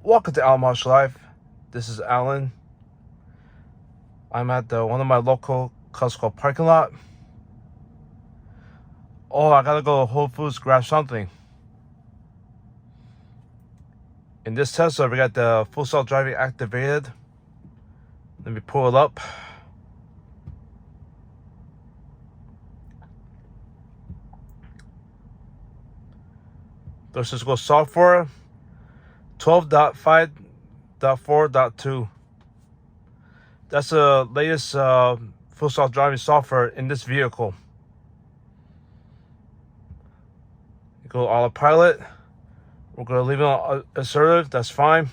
Welcome to Alan Marsh Life. This is Alan. I'm at one of my local Costco parking lot. Oh, I gotta go to Whole Foods grab something. In this Tesla, we got the full self-driving activated. Let me pull it up. Let's just go software 12.5.4.2. That's the latest full self-driving software in this vehicle. You go autopilot. We're gonna leave it on assertive. That's fine.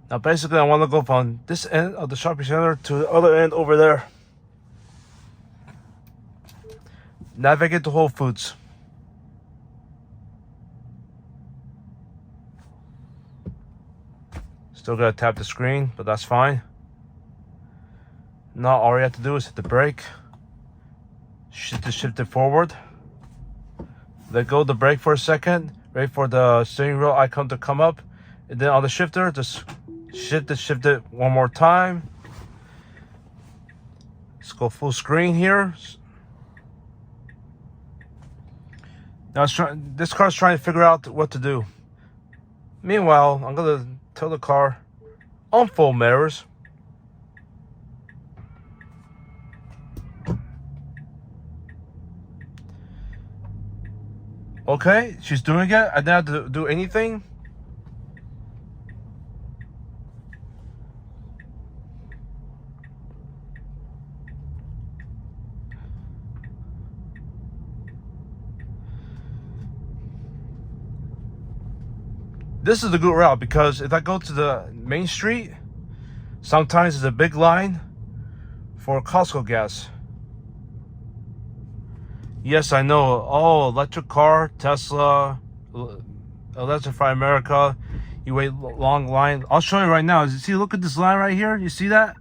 Now, basically, I want to go from this end of the shopping center to the other end over there. Navigate to Whole Foods. Still gotta tap the screen, but that's fine. Now all you have to do is hit the brake. Shift it forward. Let go of the brake for a second. Wait for the steering wheel icon to come up. And then on the shifter, just shift it one more time. Let's go full screen here. Now this car's trying to figure out what to do. Meanwhile, I'm gonna tell the car on full mirrors. Okay, she's doing it. I didn't have to do anything. This is the good route because if I go to the main street, sometimes there's a big line for Costco gas. Yes, I know. Oh, electric car, Tesla, Electrify America. You wait long line. I'll show you right now. You see, look at this line right here. You see that?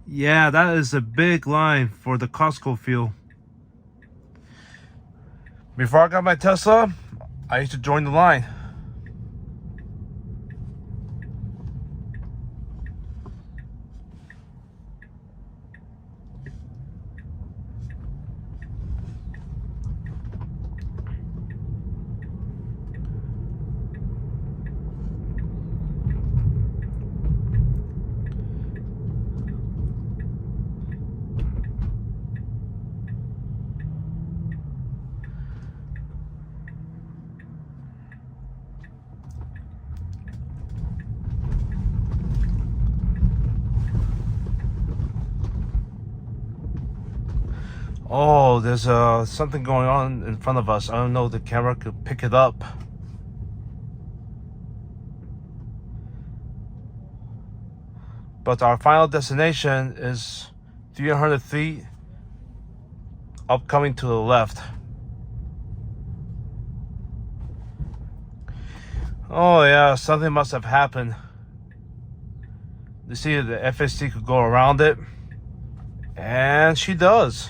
Yeah, that is a big line for the Costco fuel. Before I got my Tesla, I used to join the line. Oh, there's something going on in front of us. I don't know if the camera could pick it up. But our final destination is 300 feet upcoming to the left. Oh yeah, something must have happened. You see, the FSD could go around it. And she does.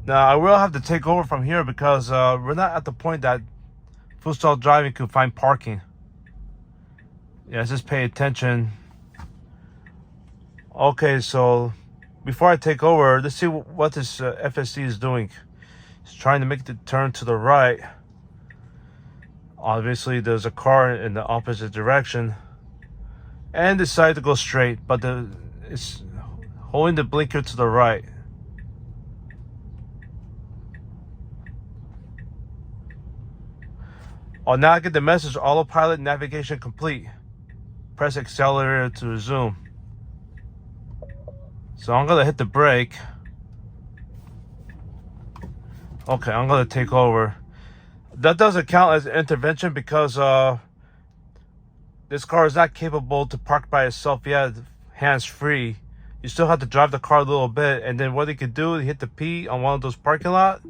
Now, I will have to take over from here because we're not at the point that full self-driving could find parking. Yeah, just pay attention. Okay, so before I take over, let's see what this FSD is doing. It's trying to make the turn to the right. Obviously, there's a car in the opposite direction. And decided to go straight, but it's holding the blinker to the right. Oh, now I get the message, autopilot navigation complete. Press accelerator to resume. So I'm gonna hit the brake. Okay, I'm gonna take over. That doesn't count as intervention because this car is not capable to park by itself yet, hands-free. You still have to drive the car a little bit, and then what you could do, hit the P on one of those parking lots.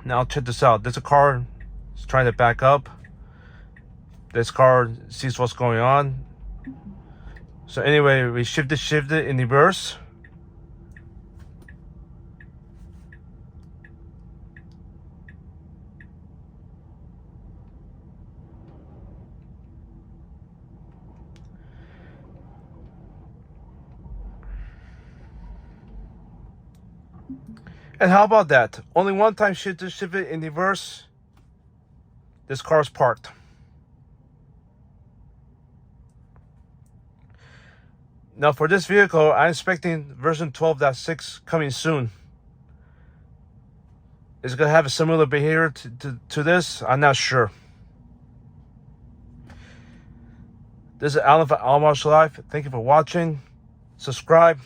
Now check this out. There's a car trying to back up. This car sees what's going on. So anyway, we shifted in reverse. And how about that? Only one time shifted in reverse. This car's parked. Now for this vehicle, I'm expecting version 12.6 coming soon. Is it going to have a similar behavior to this? I'm not sure. This is Alan for Al Martial Life. Thank you for watching. Subscribe.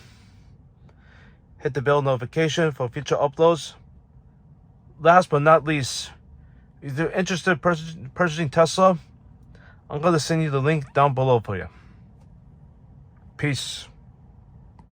Hit the bell notification for future uploads. Last but not least, if you're interested in purchasing Tesla, I'm going to send you the link down below for you. Peace.